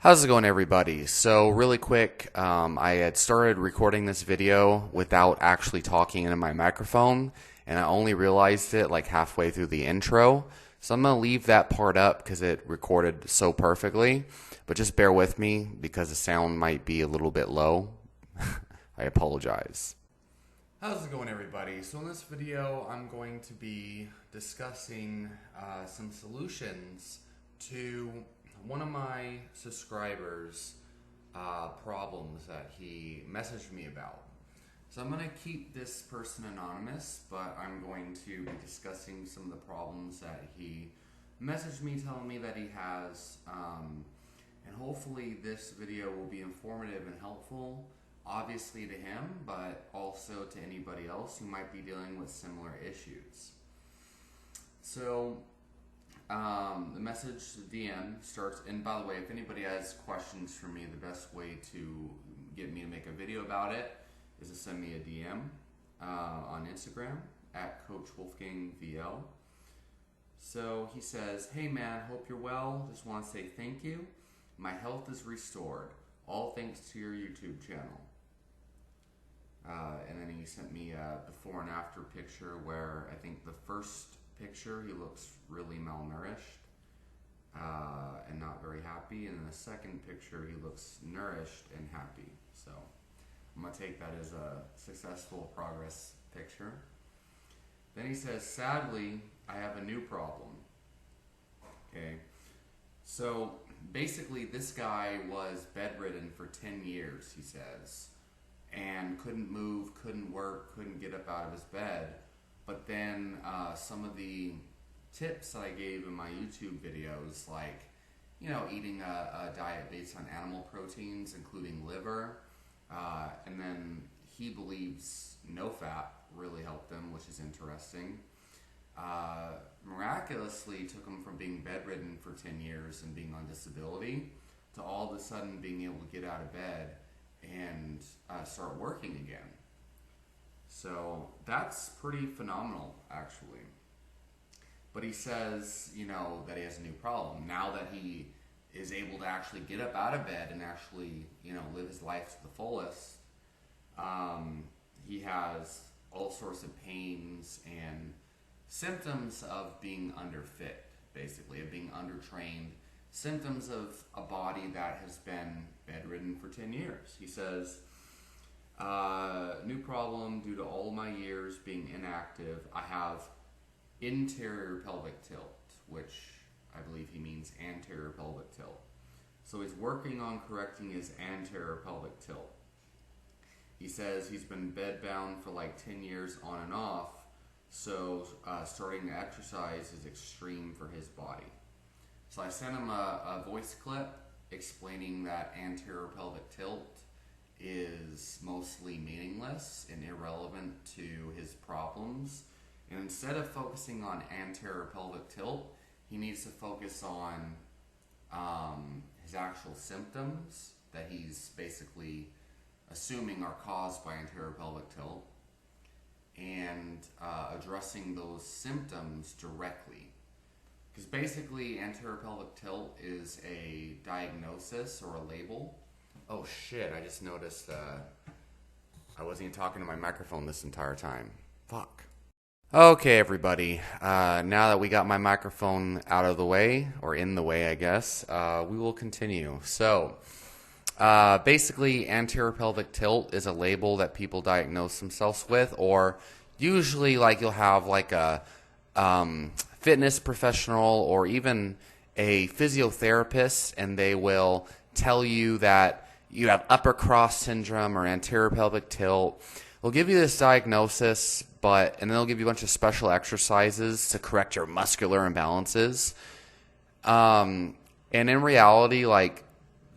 How's it going, everybody? So really quick, I had started recording this video without actually talking into my microphone, and I only realized it like halfway through the intro. So I'm going to leave that part up because it recorded so perfectly, but just bear with me because the sound might be a little bit low. I apologize. How's it going, everybody? So in this video, I'm going to be discussing some solutions to one of my subscribers' problems that he messaged me about. So I'm going to keep this person anonymous, but I'm going to be discussing some of the problems that he messaged me telling me that he has. And hopefully this video will be informative and helpful, obviously to him, but also to anybody else who might be dealing with similar issues. So the message, the DM starts, and by the way, if anybody has questions for me, the best way to get me to make a video about it is to send me a DM on Instagram at Coach Wolfgang VL. So he says, "Hey man, hope you're well. Just want to say thank you. My health is restored. All thanks to your YouTube channel." And then he sent me a before and after picture where I think the first picture he looks really malnourished and not very happy, and in the second picture he looks nourished and happy. So I'm going to take that as a successful progress picture. Then he says, "Sadly, I have a new problem." Okay, so basically this guy was bedridden for 10 years, he says, and couldn't move, couldn't work, couldn't get up out of his bed. But then some of the tips that I gave in my YouTube videos, like, eating a diet based on animal proteins, including liver, and then he believes no fat really helped him, which is interesting. Miraculously took him from being bedridden for 10 years and being on disability to all of a sudden being able to get out of bed and start working again. So that's pretty phenomenal, actually. But he says, that he has a new problem. Now that he is able to actually get up out of bed and actually, live his life to the fullest, he has all sorts of pains and symptoms of being underfit, basically, of being undertrained, symptoms of a body that has been bedridden for 10 years. He says, "New problem due to all my years being inactive. I have interior pelvic tilt," which I believe he means anterior pelvic tilt. So he's working on correcting his anterior pelvic tilt. He says he's been bedbound for like 10 years on and off, so starting to exercise is extreme for his body. So I sent him a voice clip explaining that anterior pelvic tilt is mostly meaningless and irrelevant to his problems. And instead of focusing on anterior pelvic tilt, he needs to focus on his actual symptoms that he's basically assuming are caused by anterior pelvic tilt, and addressing those symptoms directly. Because basically anterior pelvic tilt is a diagnosis or a label. Oh shit, I just noticed I wasn't even talking to my microphone this entire time. Fuck. Okay, everybody. Now that we got my microphone out of the way, or in the way, I guess, we will continue. So, basically, anterior pelvic tilt is a label that people diagnose themselves with, or usually, like, you'll have like a fitness professional or even a physiotherapist, and they will tell you that you have upper cross syndrome or anterior pelvic tilt. They'll give you this diagnosis, and then they'll give you a bunch of special exercises to correct your muscular imbalances. And in reality, like,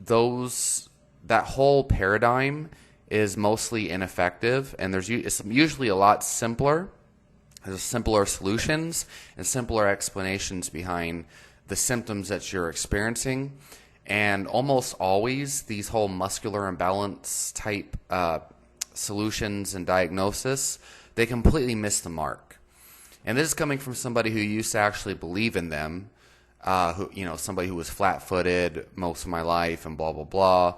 that whole paradigm is mostly ineffective, and it's usually a lot simpler. There's simpler solutions and simpler explanations behind the symptoms that you're experiencing. And almost always, these whole muscular imbalance type solutions and diagnosis, they completely miss the mark. And this is coming from somebody who used to actually believe in them, somebody who was flat-footed most of my life and blah, blah, blah.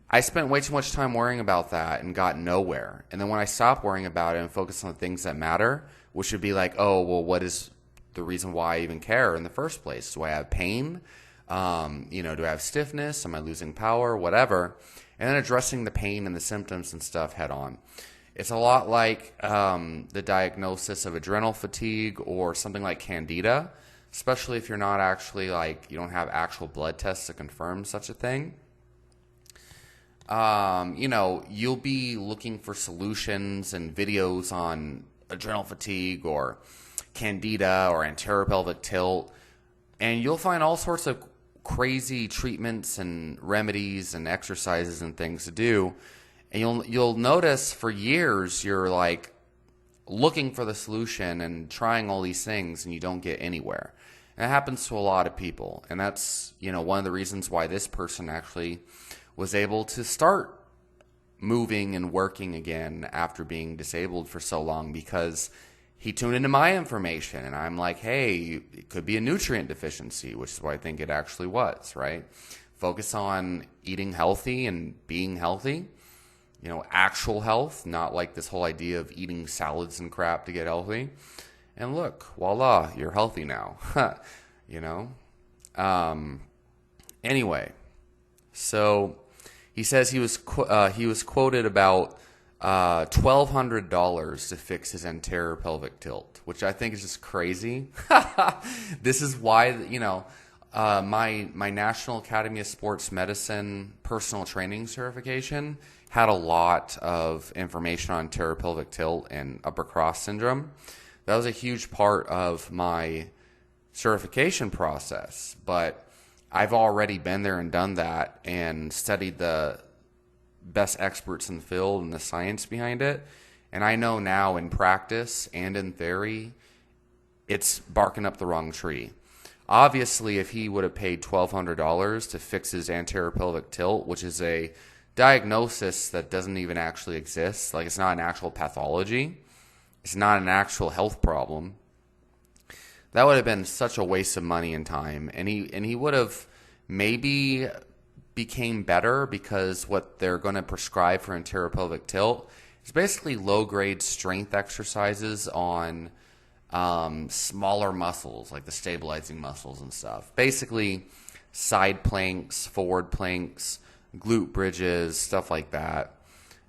I spent way too much time worrying about that and got nowhere. And then when I stopped worrying about it and focused on the things that matter, which would be like, oh, well, what is the reason why I even care in the first place? Do I have pain? Do I have stiffness? Am I losing power? Whatever. And then addressing the pain and the symptoms and stuff head on. It's a lot like the diagnosis of adrenal fatigue or something like candida, especially if you're not actually you don't have actual blood tests to confirm such a thing. You'll be looking for solutions and videos on adrenal fatigue or candida or anterior pelvic tilt, and you'll find all sorts of crazy treatments and remedies and exercises and things to do. And you'll notice for years you're looking for the solution and trying all these things and you don't get anywhere. And that happens to a lot of people. And that's, one of the reasons why this person actually was able to start moving and working again after being disabled for so long, because he tuned into my information and I'm like, hey, it could be a nutrient deficiency, which is what I think it actually was, right? Focus on eating healthy and being healthy. Actual health, not like this whole idea of eating salads and crap to get healthy. And look, voila, you're healthy now. Anyway, so he says he was quoted about $1,200 to fix his anterior pelvic tilt, which I think is just crazy. This is why my National Academy of Sports Medicine personal training certification had a lot of information on anterior pelvic tilt and upper cross syndrome. That was a huge part of my certification process, but I've already been there and done that and studied the best experts in the field and the science behind it. And I know now in practice and in theory, it's barking up the wrong tree. Obviously, if he would have paid $1,200 to fix his anterior pelvic tilt, which is a diagnosis that doesn't even actually exist, it's not an actual pathology, it's not an actual health problem, that would have been such a waste of money and time. And he would have maybe became better, because what they're going to prescribe for anterior pelvic tilt is basically low-grade strength exercises on smaller muscles, like the stabilizing muscles and stuff. Basically, side planks, forward planks, glute bridges, stuff like that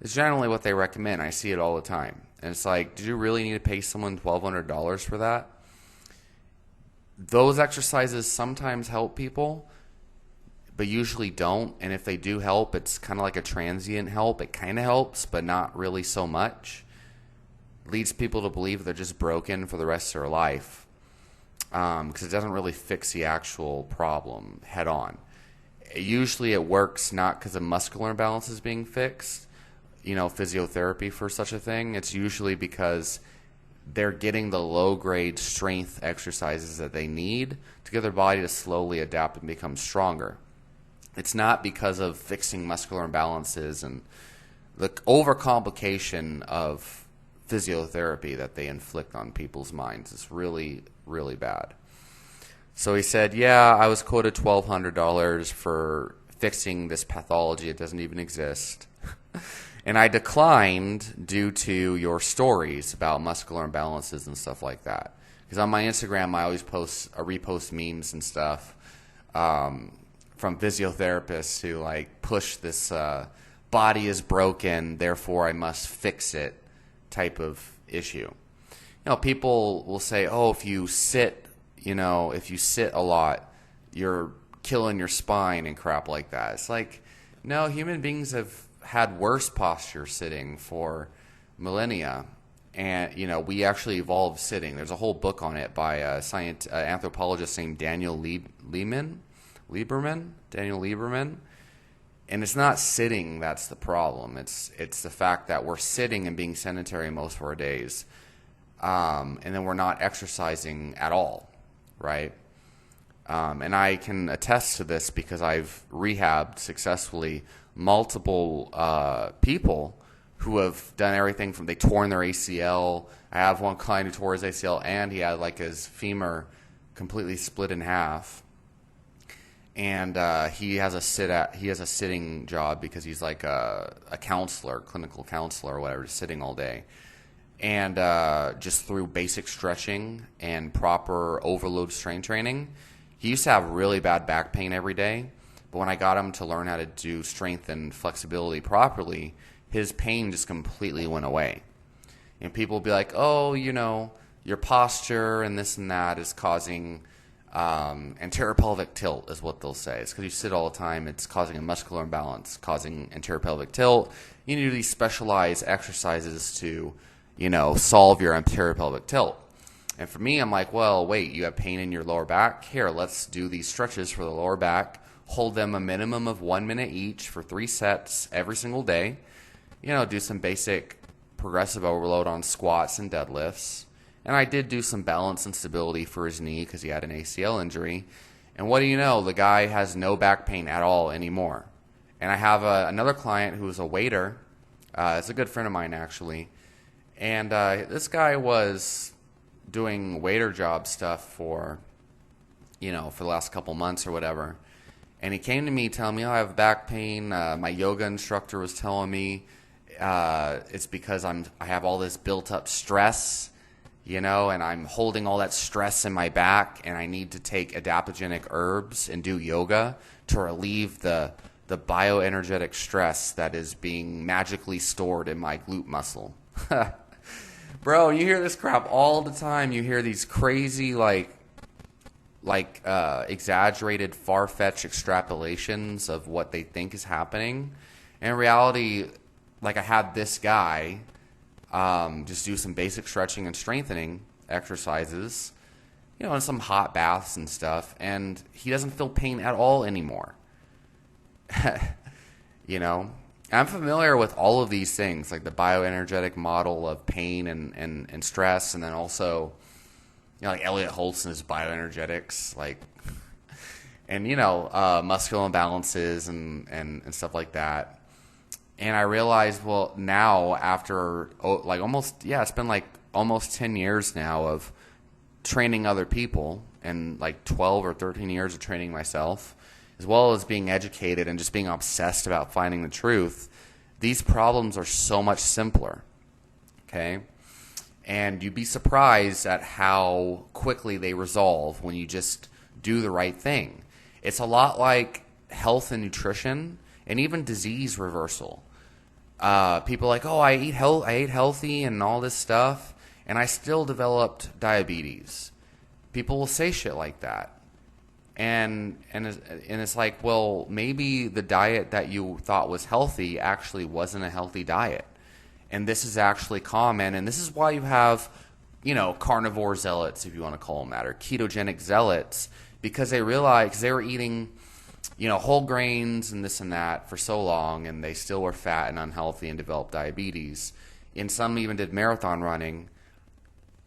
is generally what they recommend. I see it all the time. And it's like, did you really need to pay someone $1,200 for that? Those exercises sometimes help people, but usually don't. And if they do help, it's kind of like a transient help. It kind of helps, but not really so much. It leads people to believe they're just broken for the rest of their life, because it doesn't really fix the actual problem head on. Usually it works not because of muscular imbalance is being fixed, physiotherapy for such a thing. It's usually because they're getting the low-grade strength exercises that they need to get their body to slowly adapt and become stronger. It's not because of fixing muscular imbalances and the overcomplication of physiotherapy that they inflict on people's minds. It's really, really bad. So he said, yeah, I was quoted $1,200 for fixing this pathology. It doesn't even exist. And I declined due to your stories about muscular imbalances and stuff like that. Because on my Instagram, I always repost memes and stuff from physiotherapists who push this body is broken, therefore I must fix it type of issue. People will say, oh, if you sit a lot, you're killing your spine and crap like that. It's like, no, human beings have had worse posture sitting for millennia. And, we actually evolved sitting. There's a whole book on it by a anthropologist named Daniel Lieberman. And it's not sitting that's the problem. It's the fact that we're sitting and being sedentary most of our days. And then we're not exercising at all, right? And I can attest to this because I've rehabbed successfully multiple people who have done everything from they torn their ACL. I have one client who tore his ACL and he had his femur completely split in half. and he has a sitting job because he's like a counselor, clinical counselor or whatever, just sitting all day. And just through basic stretching and proper overload strength training, he used to have really bad back pain every day. But when I got him to learn how to do strength and flexibility properly, his pain just completely went away. And people will be like, oh, your posture and this and that is causing anterior pelvic tilt, is what they'll say. It's because you sit all the time. It's causing a muscular imbalance, causing anterior pelvic tilt. You need to do these specialized exercises to solve your anterior pelvic tilt. And for me, I'm like, well, wait, you have pain in your lower back? Here, let's do these stretches for the lower back. Hold them a minimum of 1 minute each for 3 sets every single day. Do some basic progressive overload on squats and deadlifts. And I did do some balance and stability for his knee because he had an ACL injury. And what do you know? The guy has no back pain at all anymore. And I have another client who's a waiter. It's a good friend of mine, actually. And this guy was doing waiter job stuff for the last couple months or whatever. And he came to me telling me, I have back pain. My yoga instructor was telling me it's because I have all this built up stress, and I'm holding all that stress in my back, and I need to take adaptogenic herbs and do yoga to relieve the bioenergetic stress that is being magically stored in my glute muscle. Bro, you hear this crap all the time. You hear these crazy, exaggerated, far-fetched extrapolations of what they think is happening. In reality, I had this guy just do some basic stretching and strengthening exercises, and some hot baths and stuff, and he doesn't feel pain at all anymore. I'm familiar with all of these things, like the bioenergetic model of pain and stress, and then also, like Elliot Holston's bioenergetics, and muscular imbalances and stuff like that. And I realized, well, now after it's been almost 10 years now of training other people, and 12 or 13 years of training myself, as well as being educated and just being obsessed about finding the truth, these problems are so much simpler, okay? And you'd be surprised at how quickly they resolve when you just do the right thing. It's a lot like health and nutrition and even disease reversal. People are like, oh, I ate healthy and all this stuff, and I still developed diabetes. People will say shit like that. And it's like, well, maybe the diet that you thought was healthy actually wasn't a healthy diet. And this is actually common. And this is why you have, carnivore zealots, if you want to call them that, or ketogenic zealots, because they realized they were eating, whole grains and this and that for so long, and they still were fat and unhealthy and developed diabetes. And some even did marathon running.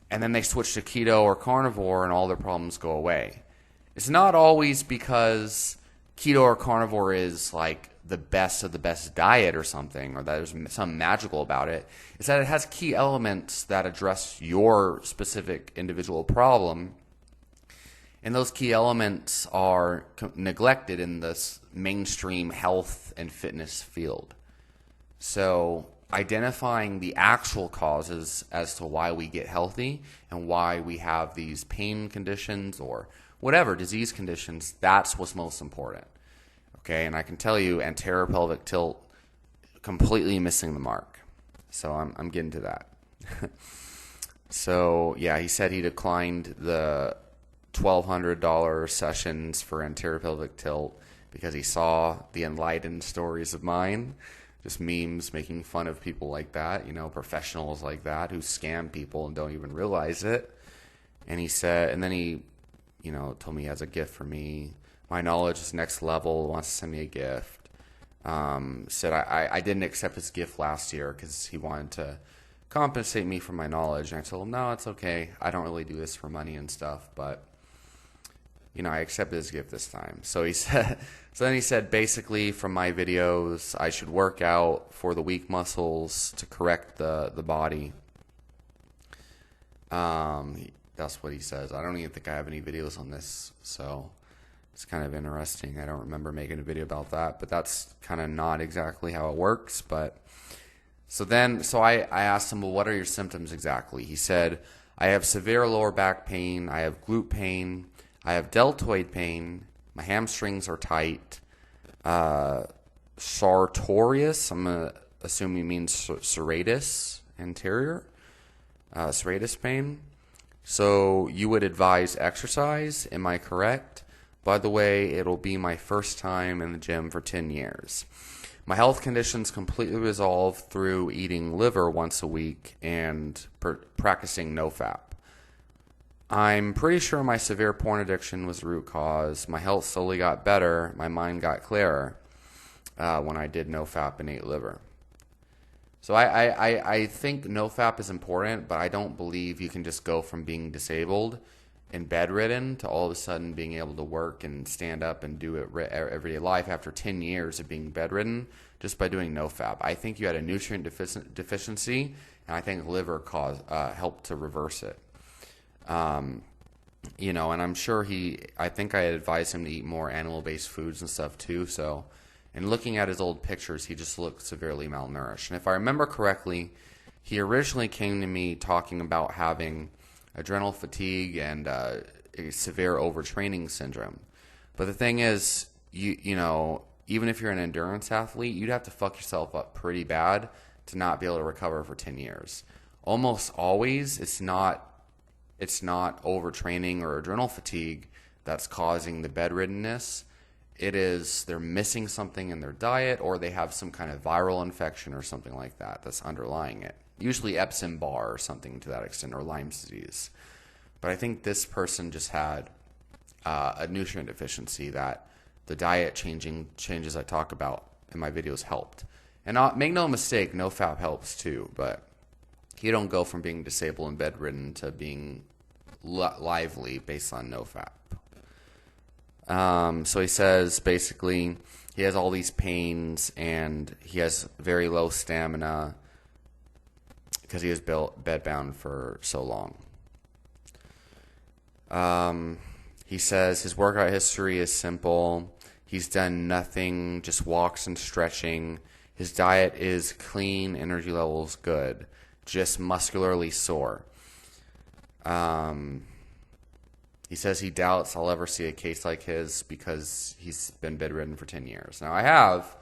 And then they switched to keto or carnivore, and all their problems go away. It's not always because keto or carnivore is the best of the best diet or something, or that there's something magical about it. It's that it has key elements that address your specific individual problem. And those key elements are neglected in this mainstream health and fitness field. So identifying the actual causes as to why we get healthy and why we have these pain conditions or whatever disease conditions, that's what's most important. Okay, and I can tell you, anterior pelvic tilt, completely missing the mark. So I'm getting to that. So yeah, he said he declined the $1,200 sessions for anterior pelvic tilt because he saw the enlightened stories of mine, just memes making fun of people like that, professionals like that who scam people and don't even realize it. And he said, and then he told me he has a gift for me. My knowledge is next level, wants to send me a gift. Said I didn't accept his gift last year because he wanted to compensate me for my knowledge. And I told him, no, it's okay. I don't really do this for money and stuff, but I accepted his gift this time. So then he said, basically from my videos, I should work out for the weak muscles to correct the body. That's what he says. I don't even think I have any videos on this. So It's kind of interesting. I don't remember making a video about that, but that's kind of not exactly how it works. But so I asked him, well, what are your symptoms exactly? He said, I have severe lower back pain. I have glute pain. I have deltoid pain. My hamstrings are tight. Sartorius, I'm going to assume he means serratus anterior. Serratus pain. So you would advise exercise. Am I correct? By the way, it'll be my first time in the gym for 10 years. My health conditions completely resolved through eating liver once a week and practicing NoFap. I'm pretty sure my severe porn addiction was the root cause. My health slowly got better. My mind got clearer when I did NoFap and ate liver. So I think NoFap is important, but I don't believe you can just go from being disabled and bedridden to all of a sudden being able to work and stand up and do it everyday life after 10 years of being bedridden just by doing NoFap. I think you had a nutrient deficiency, and I think liver helped to reverse it. And I'm sure I think I advised him to eat more animal-based foods and stuff too. So, and looking at his old pictures, he just looked severely malnourished. And if I remember correctly, he originally came to me talking about having adrenal fatigue and a severe overtraining syndrome. But the thing is, even if you're an endurance athlete, you'd have to fuck yourself up pretty bad to not be able to recover for 10 years. Almost always, it's not overtraining or adrenal fatigue that's causing the bedriddenness. It is they're missing something in their diet, or they have some kind of viral infection or something like that that's underlying it. Usually Epstein-Barr or something to that extent, or Lyme's disease. But I think this person just had a nutrient deficiency that the diet changes I talk about in my videos helped. And make no mistake, NoFap helps too, but you don't go from being disabled and bedridden to being lively based on NoFap. So he says basically he has all these pains and he has very low stamina because he was bedbound for so long. He says his workout history is simple. He's done nothing, just walks and stretching. His diet is clean, energy levels good, just muscularly sore. He says he doubts I'll ever see a case like his because he's been bedridden for 10 years. Now I have,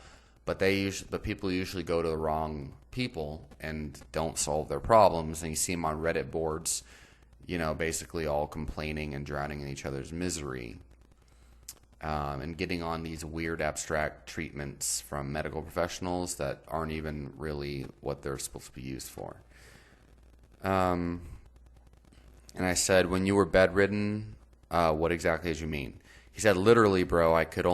but people usually go to the wrong people and don't solve their problems. And you see them on Reddit boards, basically all complaining and drowning in each other's misery, and getting on these weird abstract treatments from medical professionals that aren't even really what they're supposed to be used for. And I said, when you were bedridden, what exactly did you mean? He said, literally, bro, I could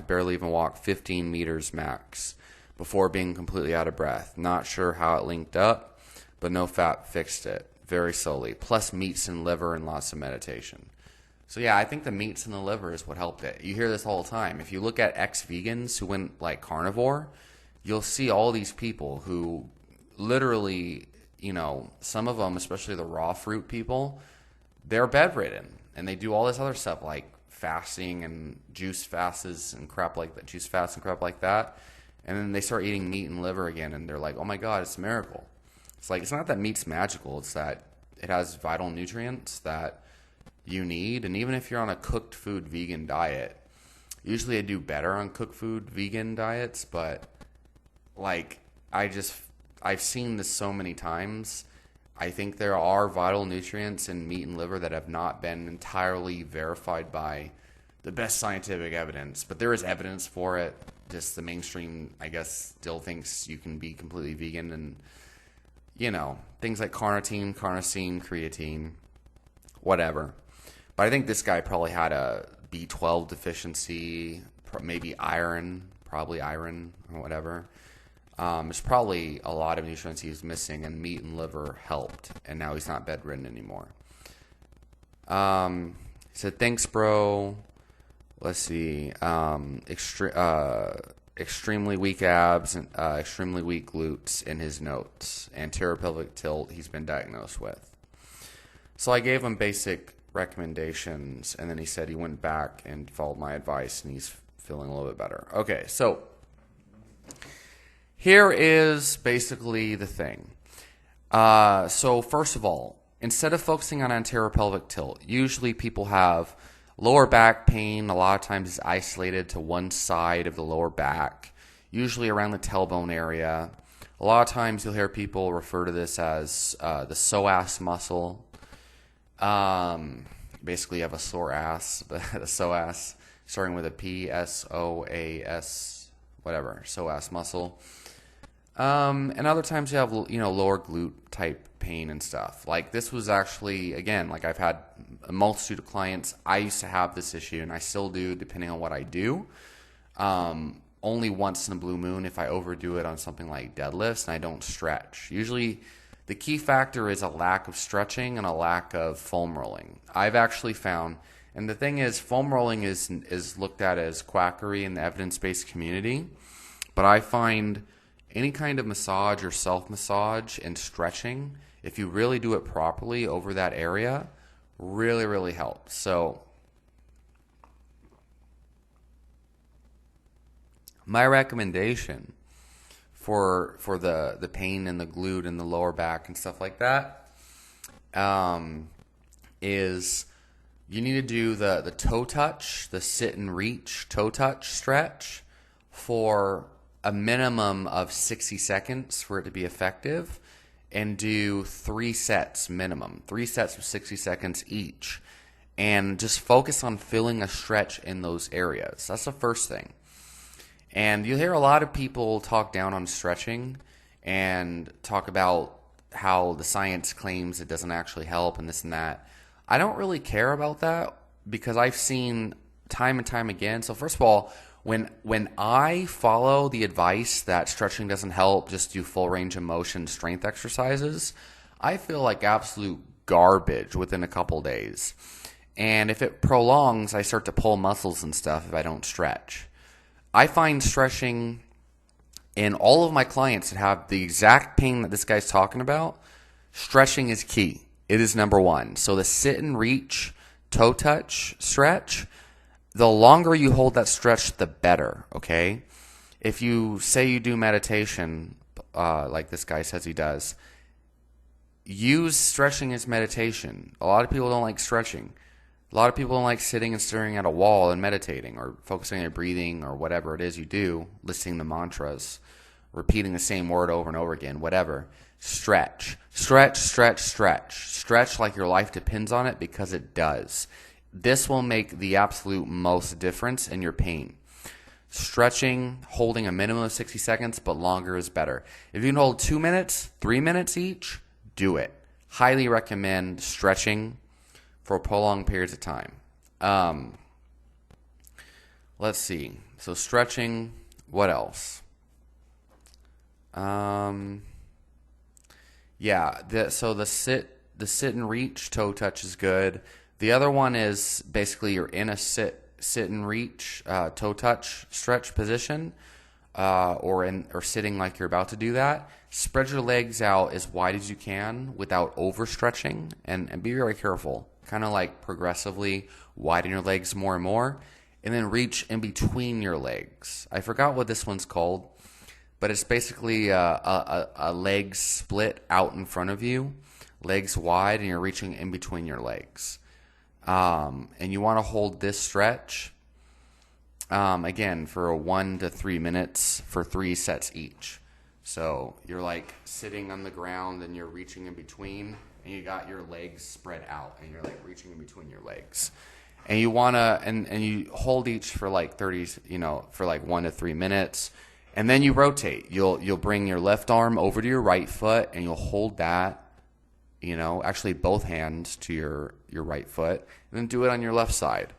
barely even walk 15 meters max before being completely out of breath. Not sure how it linked up, but NoFap fixed it very slowly. Plus meats and liver and lots of meditation. So yeah, I think the meats and the liver is what helped it. You hear this all the time. If you look at ex-vegans who went like carnivore, you'll see all these people who literally, some of them, especially the raw fruit people, they're bedridden and they do all this other stuff like fasting and juice fasts and crap like that. And then they start eating meat and liver again and they're like, oh my God, it's a miracle. It's like, it's not that meat's magical. It's that it has vital nutrients that you need. And even if you're on a cooked food vegan diet, usually I do better on cooked food vegan diets, but like I've seen this so many times. I think there are vital nutrients in meat and liver that have not been entirely verified by the best scientific evidence, but there is evidence for it. Just the mainstream, I guess, still thinks you can be completely vegan and, things like carnitine, creatine, whatever. But I think this guy probably had a B12 deficiency, maybe probably iron or whatever. There's probably a lot of nutrients he's missing, and meat and liver helped, and now he's not bedridden anymore. He said, thanks, bro. Let's see. Extremely weak abs and extremely weak glutes in his notes. Anterior pelvic tilt he's been diagnosed with. So I gave him basic recommendations, and then he said he went back and followed my advice, and he's feeling a little bit better. Okay, so here is basically the thing. So first of all, instead of focusing on anterior pelvic tilt, usually people have lower back pain. A lot of times it's isolated to one side of the lower back, usually around the tailbone area. A lot of times you'll hear people refer to this as the psoas muscle. Basically you have a sore ass, but the psoas, starting with a P, S-O-A-S, whatever, psoas muscle. And other times you have, lower glute type pain and stuff. Like this was actually, again, like I've had a multitude of clients. I used to have this issue, and I still do, depending on what I do. Only once in a blue moon if I overdo it on something like deadlifts and I don't stretch. Usually the key factor is a lack of stretching and a lack of foam rolling. I've actually found, and the thing is, foam rolling is looked at as quackery in the evidence-based community, but I find any kind of massage or self-massage and stretching, if you really do it properly over that area, really, really helps. So my recommendation for the pain in the glute and the lower back and stuff like that is you need to do the toe touch, the sit and reach toe touch stretch for a minimum of 60 seconds for it to be effective, and do 3 sets minimum, 3 sets of 60 seconds each, and just focus on feeling a stretch in those areas. That's the first thing. And you hear a lot of people talk down on stretching and talk about how the science claims it doesn't actually help and this and that. I don't really care about that because I've seen time and time again. So first of all, when I follow the advice that stretching doesn't help, just do full range of motion strength exercises, I feel like absolute garbage within a couple days. And if it prolongs, I start to pull muscles and stuff if I don't stretch. I find stretching in all of my clients that have the exact pain that this guy's talking about, stretching is key. It is number one. So the sit and reach, toe touch stretch, the longer you hold that stretch, the better, okay? If you say you do meditation, like this guy says he does, use stretching as meditation. A lot of people don't like stretching. A lot of people don't like sitting and staring at a wall and meditating or focusing on your breathing or whatever it is you do, listening to mantras, repeating the same word over and over again, whatever. Stretch. Stretch, stretch, stretch. Stretch like your life depends on it, because it does. This will make the absolute most difference in your pain. Stretching, holding a minimum of 60 seconds, but longer is better. If you can hold 2 minutes, 3 minutes each, do it. Highly recommend stretching for prolonged periods of time. Let's see. So stretching, what else? So the sit and reach toe touch is good. The other one is basically you're in a sit and reach toe touch stretch position, or sitting like you're about to do that. Spread your legs out as wide as you can without overstretching, and be very careful. Kind of like progressively widen your legs more and more, and then reach in between your legs. I forgot what this one's called, but it's basically a leg split out in front of you, legs wide, and you're reaching in between your legs. And you want to hold this stretch, again, for 1 to 3 minutes for 3 sets each. So you're like sitting on the ground and you're reaching in between, and you got your legs spread out, and you're like reaching in between your legs. And you want to, and you hold each for like 30, for like 1 to 3 minutes. And then you rotate. You'll bring your left arm over to your right foot, and you'll hold that, actually both hands to your right foot, and then do it on your left side.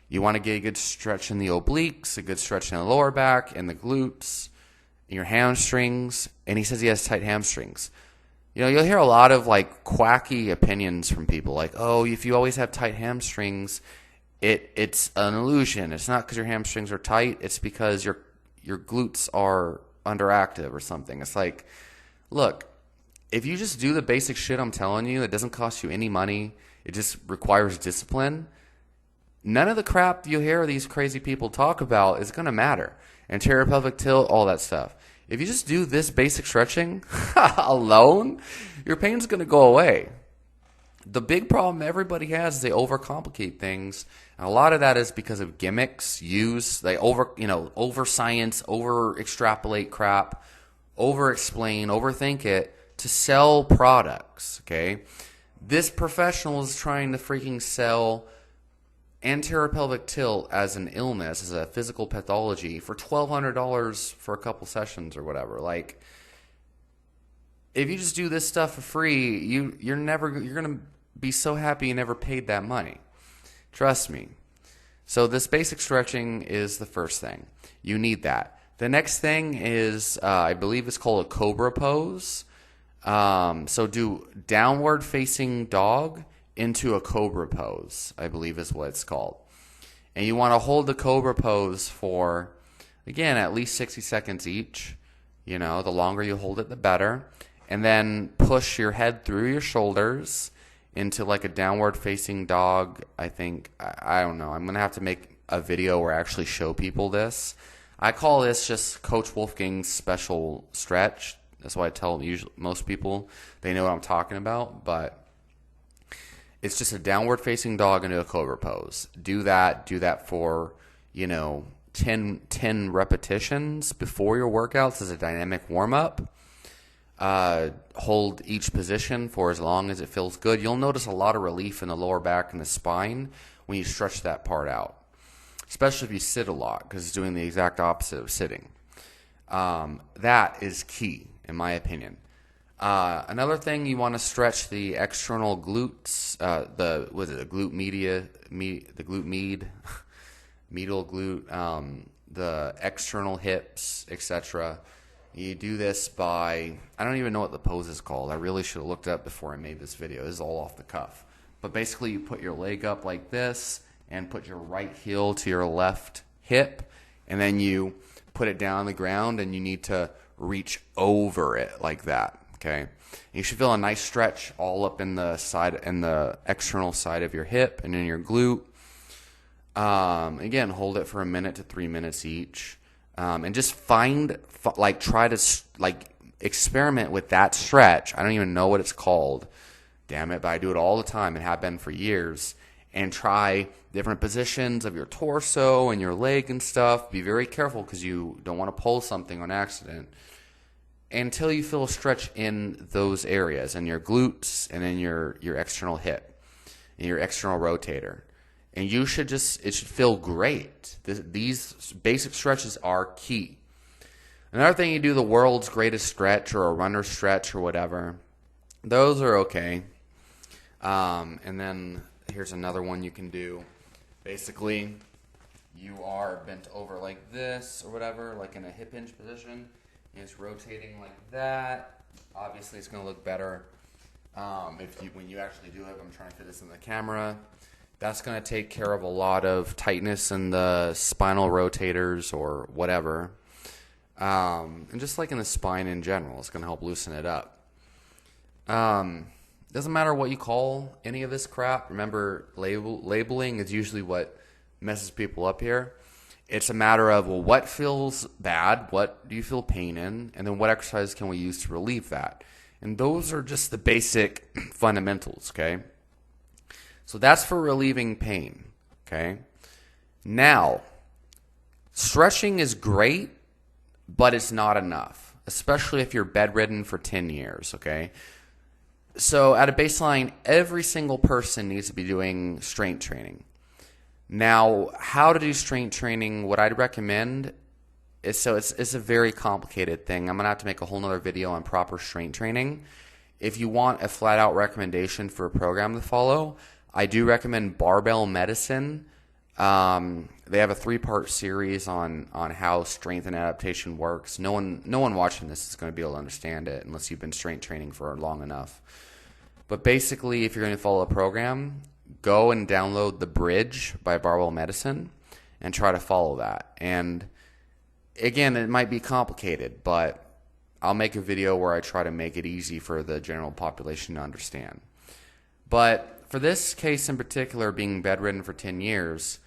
You want to get a good stretch in the obliques, a good stretch in the lower back, and the glutes, and your hamstrings. And he says he has tight hamstrings. You'll hear a lot of like quacky opinions from people, like, oh, if you always have tight hamstrings, it's an illusion. It's not because your hamstrings are tight. It's because your glutes are underactive or something. It's like, look, if you just do the basic shit I'm telling you, it doesn't cost you any money. It just requires discipline. None of the crap you hear these crazy people talk about is going to matter. Anterior pelvic tilt, all that stuff. If you just do this basic stretching alone, your pain's going to go away. The big problem everybody has is they overcomplicate things. And a lot of that is because of gimmicks, they over science, over extrapolate crap, over explain, overthink it to sell products, okay? This professional is trying to freaking sell anterior pelvic tilt as an illness, as a physical pathology for $1,200 for a couple sessions or whatever. Like, if you just do this stuff for free, you're gonna be so happy you never paid that money. Trust me. So this basic stretching is the first thing. You need that. The next thing is, I believe it's called a Cobra Pose. So do downward facing dog into a Cobra Pose, I believe is what it's called. And you want to hold the Cobra Pose for, again, at least 60 seconds each. The longer you hold it, the better. And then push your head through your shoulders into like a downward facing dog. I think, I don't know. I'm going to have to make a video where I actually show people this. I call this just Coach Wolfgang's special stretch. That's why I tell most people they know what I'm talking about. But it's just a downward facing dog into a Cobra Pose. Do that for, 10 repetitions before your workouts as a dynamic warm-up. Hold each position for as long as it feels good. You'll notice a lot of relief in the lower back and the spine when you stretch that part out, especially if you sit a lot, because it's doing the exact opposite of sitting. That is key, in my opinion. Another thing, you want to stretch the external glutes, the glute medial glute, the external hips, etc. You do this by, I don't even know what the pose is called. I really should have looked it up before I made this video. This is all off the cuff. But basically, you put your leg up like this and put your right heel to your left hip, and then you put it down on the ground, and you need to reach over it like that. Okay, you should feel a nice stretch all up in the side, in the external side of your hip and in your glute. Again, hold it for 1 minute to 3 minutes each, and just try to experiment with that stretch. I don't even know what it's called, damn it, but I do it all the time and have been for years. And try different positions of your torso and your leg and stuff. Be very careful because you don't want to pull something on accident. Until you feel a stretch in those areas, in your glutes and in your external hip and your external rotator. And it should feel great. These basic stretches are key. Another thing, you do the world's greatest stretch or a runner stretch or whatever. Those are okay. And then here's another one you can do. Basically, you are bent over like this or whatever, like in a hip hinge position. And it's rotating like that. Obviously, it's going to look better when you actually do it. I'm trying to fit this in the camera. That's going to take care of a lot of tightness in the spinal rotators or whatever. And just like in the spine in general, it's going to help loosen it up. Doesn't matter what you call any of this crap. Remember, labeling is usually what messes people up here. It's a matter of, well, what feels bad? What do you feel pain in? And then what exercise can we use to relieve that? And those are just the basic fundamentals, okay? So that's for relieving pain, okay? Now, stretching is great, but it's not enough, especially if you're bedridden for 10 years, okay? So at a baseline, every single person needs to be doing strength training. Now, how to do strength training, what I'd recommend is, it's a very complicated thing. I'm going to have to make a whole nother video on proper strength training. If you want a flat-out recommendation for a program to follow, I do recommend Barbell Medicine. They have a 3-part series on how strength and adaptation works. No one watching this is going to be able to understand it unless you've been strength training for long enough. But basically, if you're going to follow a program, go and download The Bridge by Barbell Medicine and try to follow that. And again, it might be complicated, but I'll make a video where I try to make it easy for the general population to understand. But for this case in particular, being bedridden for 10 years,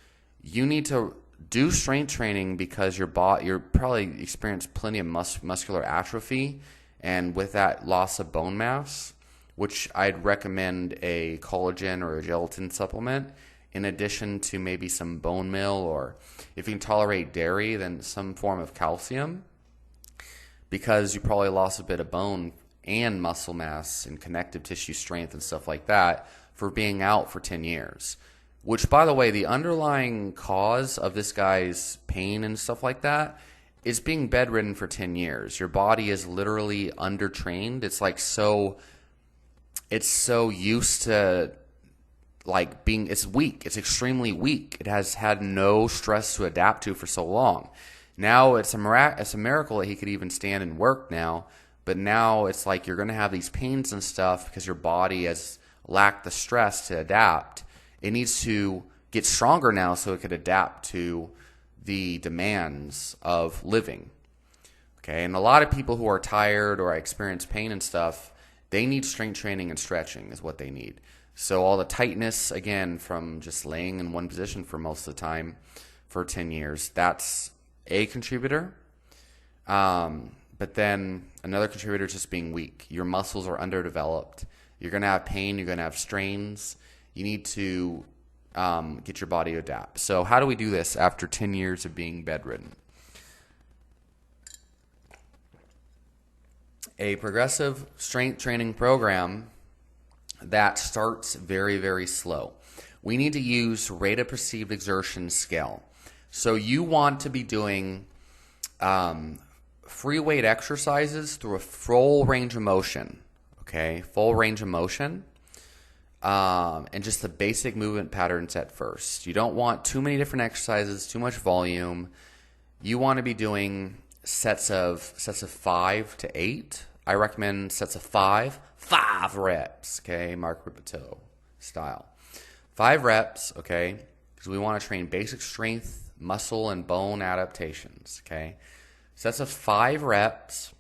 you need to do strength training because you're probably experienced plenty of muscular atrophy, and with that loss of bone mass, which I'd recommend a collagen or a gelatin supplement, in addition to maybe some bone meal, or if you can tolerate dairy, then some form of calcium, because you probably lost a bit of bone and muscle mass and connective tissue strength and stuff like that for being out for 10 years. Which, by the way, the underlying cause of this guy's pain and stuff like that is being bedridden for 10 years. Your body is literally undertrained. It's like it's so used to like being, it's weak. It's extremely weak. It has had no stress to adapt to for so long. Now it's a miracle that he could even stand and work now. But now it's like you're going to have these pains and stuff because your body has lacked the stress to adapt. It needs to get stronger now so it could adapt to the demands of living. Okay, and a lot of people who are tired or experience pain and stuff, they need strength training and stretching is what they need. So all the tightness, again, from just laying in one position for most of the time for 10 years, that's a contributor. But then another contributor is just being weak. Your muscles are underdeveloped. You're going to have pain. You're going to have strains. You need to get your body to adapt. So how do we do this after 10 years of being bedridden? A progressive strength training program that starts very, very slow. We need to use rate of perceived exertion scale. So you want to be doing free weight exercises through a full range of motion, okay? Full range of motion, and just the basic movement patterns at first. You don't want too many different exercises, too much volume. You want to be doing sets of 5 to 8. I recommend sets of 5 reps, okay? Mark Rippetoe style. 5 reps, okay? Because we want to train basic strength, muscle, and bone adaptations, okay? Sets of 5 reps,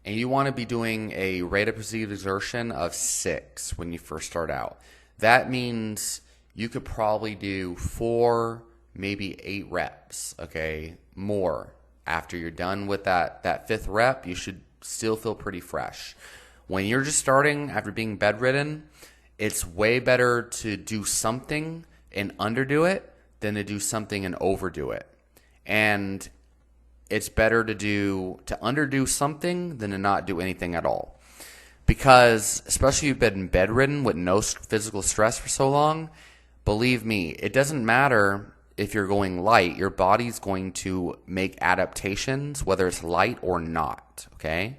and you want to be doing a rate of perceived exertion of 6 when you first start out. That means you could probably do 4, maybe 8 reps, okay? More. After you're done with that 5th rep, you should still feel pretty fresh. When you're just starting after being bedridden, it's way better to do something and underdo it than to do something and overdo it. And it's better to underdo something than to not do anything at all. Because especially if you've been bedridden with no physical stress for so long, believe me, it doesn't matter if you're going light. Your body's going to make adaptations, whether it's light or not, okay?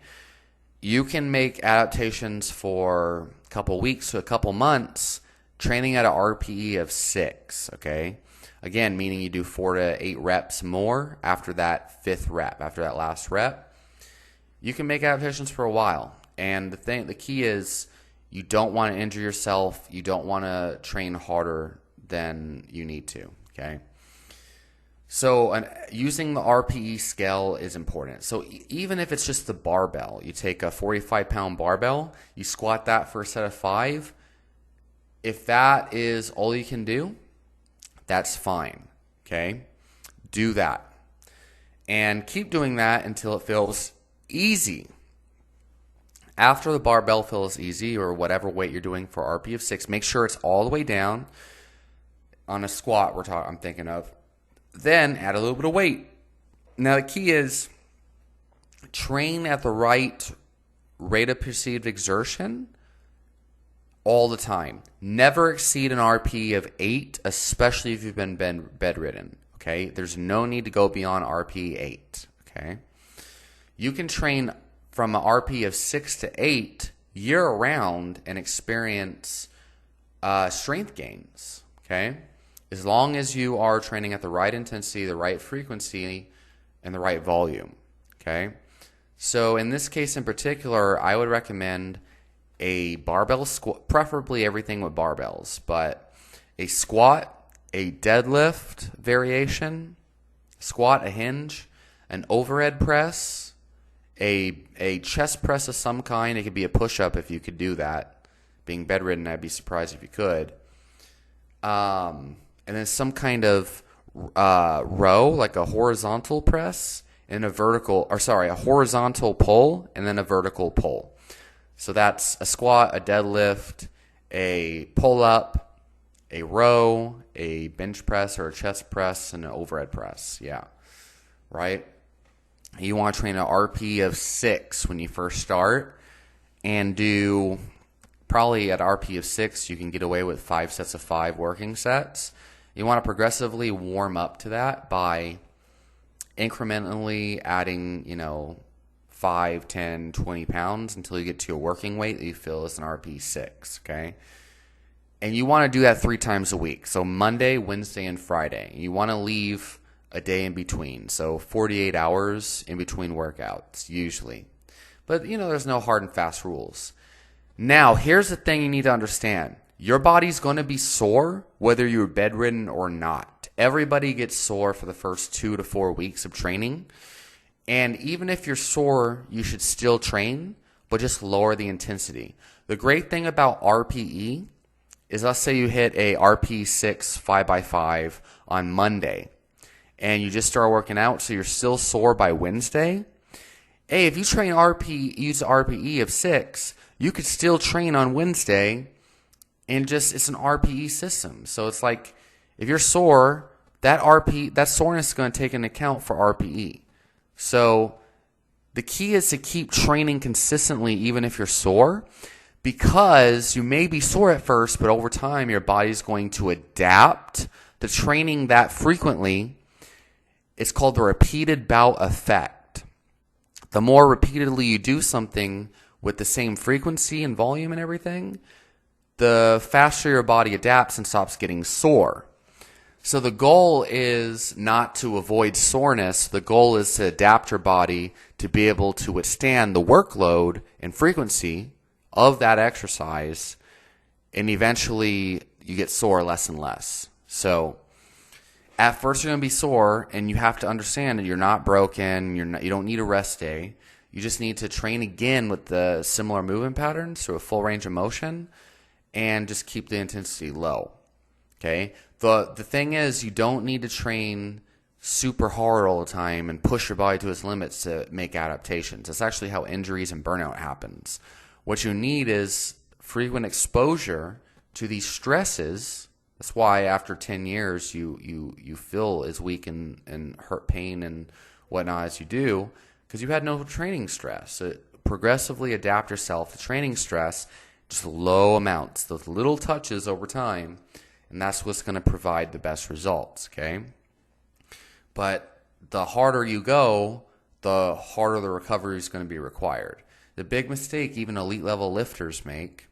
You can make adaptations for a couple weeks to a couple months training at an RPE of 6, okay? Again, meaning you do 4 to 8 reps more after that 5th rep, after that last rep. You can make adaptations for a while. And the key is you don't want to injure yourself. You don't want to train harder than you need to, okay? So using the RPE scale is important. So even if it's just the barbell, you take a 45-pound barbell, you squat that for a set of 5. If that is all you can do, that's fine, okay? Do that. And keep doing that until it feels easy. After the barbell feels easy, or whatever weight you're doing for RPE of 6, make sure it's all the way down. On a squat, I'm thinking of. Then add a little bit of weight. Now the key is train at the right rate of perceived exertion all the time. Never exceed an RPE of 8, especially if you've been bedridden, okay? There's no need to go beyond RPE 8, okay? You can train from an RPE of 6 to 8 year-round and experience strength gains, okay? As long as you are training at the right intensity, the right frequency, and the right volume, okay? So in this case in particular, I would recommend a barbell squat, preferably everything with barbells, but a squat, a deadlift variation, squat, a hinge, an overhead press, a chest press of some kind. It could be a push-up if you could do that. Being bedridden, I'd be surprised if you could. And then some kind of row, like a horizontal press and a horizontal pull and then a vertical pull. So that's a squat, a deadlift, a pull-up, a row, a bench press or a chest press, and an overhead press. Yeah, right? You want to train an RP of 6 when you first start, and do probably at RP of 6, you can get away with 5 sets of 5 working sets. You want to progressively warm up to that by incrementally adding, 5, 10, 20 pounds until you get to a working weight that you feel is an RP6, okay? And you want to do that 3 times a week. So Monday, Wednesday, and Friday. You want to leave a day in between. So 48 hours in between workouts, usually. But, there's no hard and fast rules. Now, here's the thing you need to understand. Your body's going to be sore whether you're bedridden or not. Everybody gets sore for the first 2 to 4 weeks of training. And even if you're sore, you should still train, but just lower the intensity. The great thing about RPE is, let's say you hit a RP6 5x5 on Monday, and you just start working out, so you're still sore by Wednesday. Hey, if you use RPE of 6, you could still train on Wednesday, and it's an RPE system. So it's like, if you're sore, that soreness is going to take into account for RPE. So the key is to keep training consistently even if you're sore, because you may be sore at first, but over time your body's going to adapt to training that frequently. It's called the repeated bout effect. The more repeatedly you do something with the same frequency and volume and everything, the faster your body adapts and stops getting sore. So the goal is not to avoid soreness. The goal is to adapt your body to be able to withstand the workload and frequency of that exercise, and eventually you get sore less and less. So at first you're going to be sore, and you have to understand that you're not broken. You don't need a rest day. You just need to train again with the similar movement patterns, so a full range of motion, and just keep the intensity low. Okay? The thing is, you don't need to train super hard all the time and push your body to its limits to make adaptations. That's actually how injuries and burnout happens. What you need is frequent exposure to these stresses. That's why after 10 years you feel as weak and hurt pain and whatnot as you do, because you had no training stress. So progressively adapt yourself to training stress, just low amounts, those little touches over time, and that's what's going to provide the best results, okay? But the harder you go, the harder the recovery is going to be required. The big mistake even elite level lifters make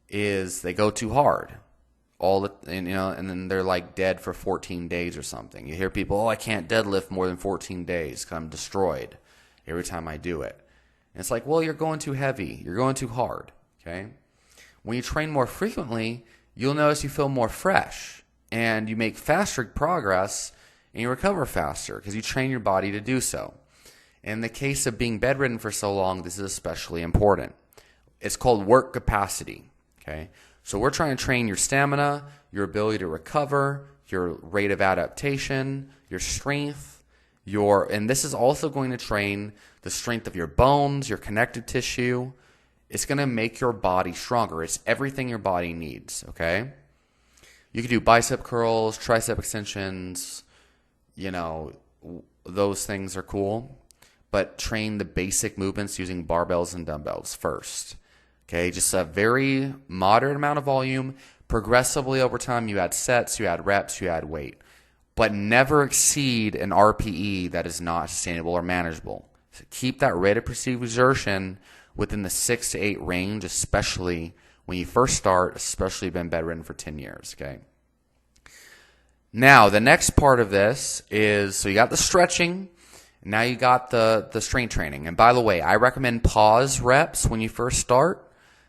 is they go too hard. And then they're like dead for 14 days or something. You hear people, I can't deadlift more than 14 days because I'm destroyed every time I do it. And it's like, well, you're going too heavy. You're going too hard, okay? When you train more frequently, you'll notice you feel more fresh, and you make faster progress, and you recover faster because you train your body to do so. In the case of being bedridden for so long, this is especially important. It's called work capacity, okay? So we're trying to train your stamina, your ability to recover, your rate of adaptation, your strength, and this is also going to train the strength of your bones, your connective tissue. It's going to make your body stronger. It's everything your body needs, okay? You can do bicep curls, tricep extensions, those things are cool. But train the basic movements using barbells and dumbbells first. Okay, just a very moderate amount of volume. Progressively over time, you add sets, you add reps, you add weight. But never exceed an RPE that is not sustainable or manageable. So keep that rate of perceived exertion within the 6 to 8 range, especially when you first start, especially been bedridden for 10 years, okay? Now, the next part of this is, so you got the stretching, now you got the strength training. And by the way, I recommend pause reps when you first start,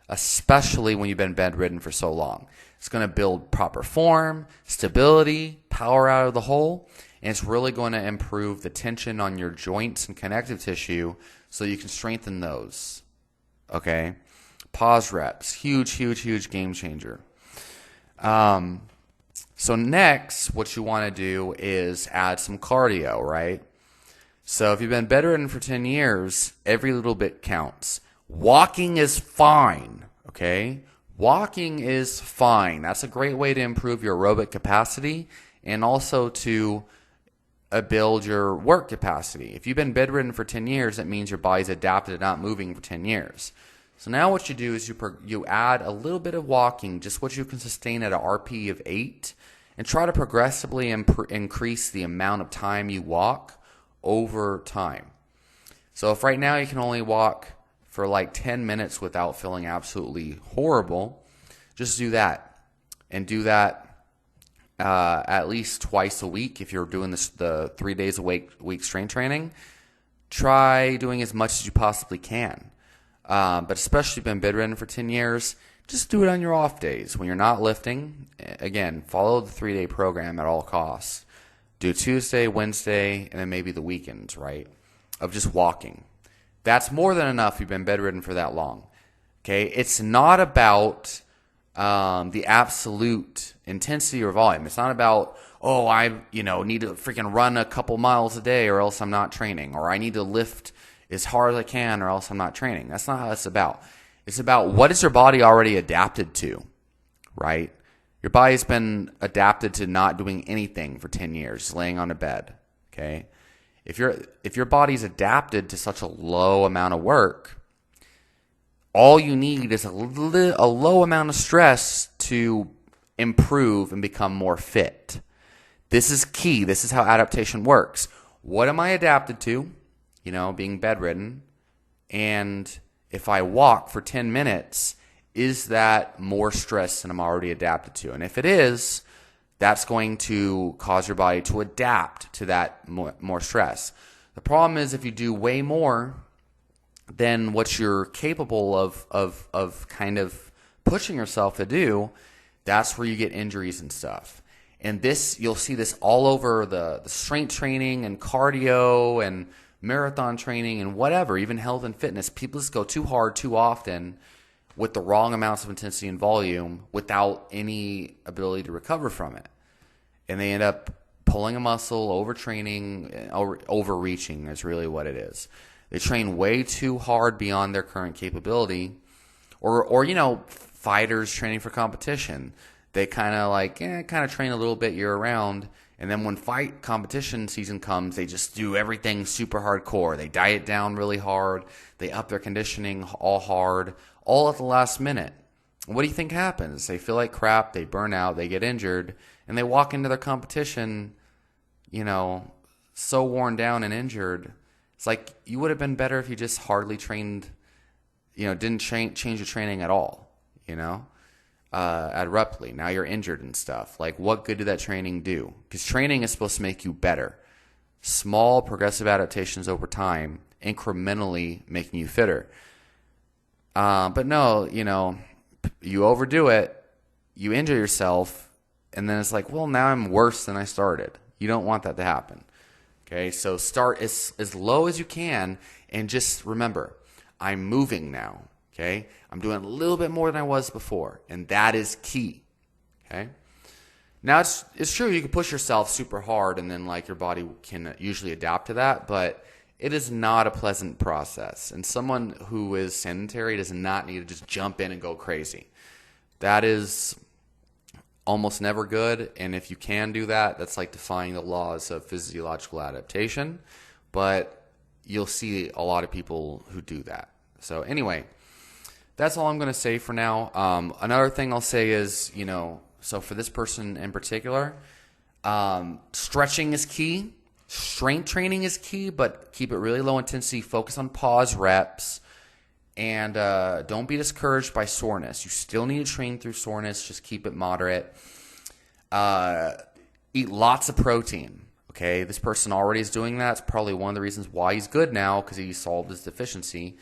especially when you've been bedridden for so long. It's going to build proper form, stability, power out of the hole, and it's really going to improve the tension on your joints and connective tissue so you can strengthen those. Okay? Pause reps. Huge game changer. So next, what you want to do is add some cardio, right? So if you've been bedridden for 10 years, every little bit counts. Walking is fine, okay? Walking is fine. That's a great way to improve your aerobic capacity and also to build your work capacity. If you've been bedridden for 10 years, that means your body's adapted to not moving for 10 years. So now what you do is you add a little bit of walking, just what you can sustain at an RP of 8, and try to progressively increase the amount of time you walk over time. So if right now you can only walk for like 10 minutes without feeling absolutely horrible, just do that. And do that at least twice a week. If you're doing the 3 days a week strength training, try doing as much as you possibly can. But especially if you've been bedridden for 10 years, just do it on your off days. When you're not lifting, again, follow the 3-day program at all costs. Do Tuesday, Wednesday, and then maybe the weekends, right, of just walking. That's more than enough if you've been bedridden for that long. Okay, it's not about the absolute intensity or volume. It's not about, oh, I need to freaking run a couple miles a day or else I'm not training, or I need to lift as hard as I can or else I'm not training. That's not how it's about. It's about what is your body already adapted to, right? Your body's been adapted to not doing anything for 10 years, just laying on a bed, okay? If your body's adapted to such a low amount of work, all you need is a low amount of stress to improve and become more fit. This is key. This is how adaptation works. What am I adapted to? Being bedridden. And if I walk for 10 minutes, is that more stress than I'm already adapted to? And if it is, that's going to cause your body to adapt to that more stress. The problem is if you do way more than what you're capable of kind of pushing yourself to do, that's where you get injuries and stuff. And you'll see this all over the strength training and cardio and marathon training and whatever, even health and fitness. People just go too hard too often with the wrong amounts of intensity and volume without any ability to recover from it. And they end up pulling a muscle, overtraining, overreaching is really what it is. They train way too hard beyond their current capability. Or fighters training for competition. They kind of train a little bit year round. And then when fight competition season comes, they just do everything super hardcore. They diet down really hard. They up their conditioning all hard, all at the last minute. What do you think happens? They feel like crap. They burn out. They get injured. And they walk into their competition, so worn down and injured. It's like you would have been better if you just hardly trained, didn't change your training at all, abruptly. Now you're injured and stuff. Like, what good did that training do? Because training is supposed to make you better. Small progressive adaptations over time, incrementally making you fitter. But no, you overdo it, you injure yourself, and then it's like, well, now I'm worse than I started. You don't want that to happen. Okay, so start as low as you can, and just remember, I'm moving now. Okay, I'm doing a little bit more than I was before, and that is key. Okay, now it's true you can push yourself super hard, and then your body can usually adapt to that, but it is not a pleasant process. And someone who is sedentary does not need to just jump in and go crazy. That is almost never good, and if you can do that, that's like defying the laws of physiological adaptation, but you'll see a lot of people who do that. So anyway, that's all I'm going to say for now. Another thing I'll say is, so for this person in particular, stretching is key. Strength training is key, but keep it really low intensity. Focus on pause reps. And don't be discouraged by soreness. You still need to train through soreness. Just keep it moderate. Eat lots of protein. Okay, this person already is doing that. It's probably one of the reasons why he's good now, because he solved his deficiency.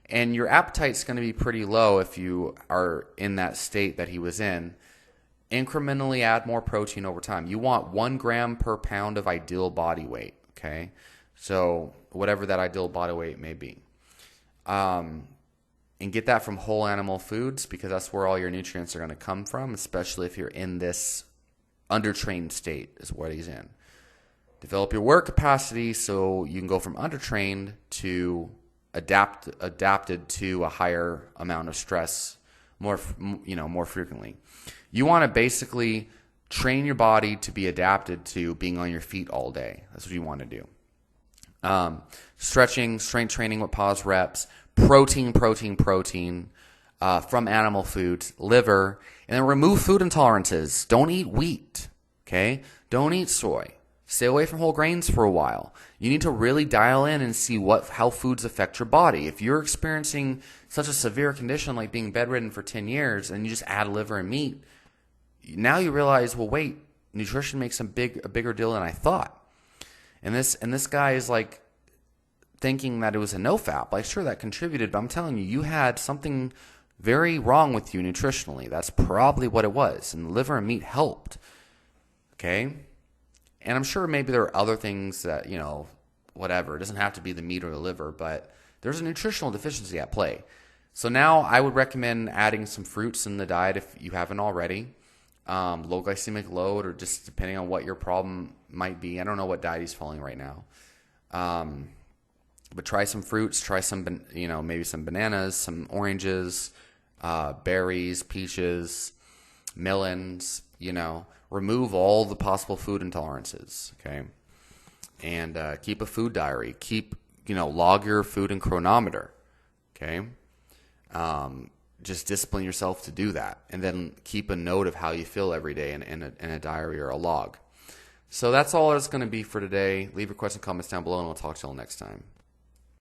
And your appetite's going to be pretty low if you are in that state that he was in. Incrementally add more protein over time. You want 1 gram per pound of ideal body weight. Okay, so whatever that ideal body weight may be. And get that from whole animal foods, because that's where all your nutrients are going to come from, especially if you're in this undertrained state is what he's in. Develop your work capacity so you can go from undertrained to adapted to a higher amount of stress more frequently. You want to basically train your body to be adapted to being on your feet all day. That's what you want to do. Stretching, strength training with pause reps, protein from animal foods, liver, and then remove food intolerances. Don't eat wheat, okay? Don't eat soy. Stay away from whole grains for a while. You need to really dial in and see how foods affect your body. If you're experiencing such a severe condition like being bedridden for 10 years and you just add liver and meat, now you realize, well, wait, nutrition makes a bigger deal than I thought. And this guy is like thinking that it was a no-fap. Like, sure, that contributed, but I'm telling you, you had something very wrong with you nutritionally. That's probably what it was. And liver and meat helped. Okay? And I'm sure maybe there are other things that, whatever. It doesn't have to be the meat or the liver, but there's a nutritional deficiency at play. So now I would recommend adding some fruits in the diet if you haven't already. Low glycemic load, or just depending on what your problem might be. I don't know what diet he's following right now. But try some fruits, try some, maybe some bananas, some oranges, berries, peaches, melons, remove all the possible food intolerances, okay? And keep a food diary. Log your food and chronometer, okay? Just discipline yourself to do that. And then keep a note of how you feel every day in a diary or a log. So that's all it's going to be for today. Leave your questions and comments down below, and we'll talk to you all next time.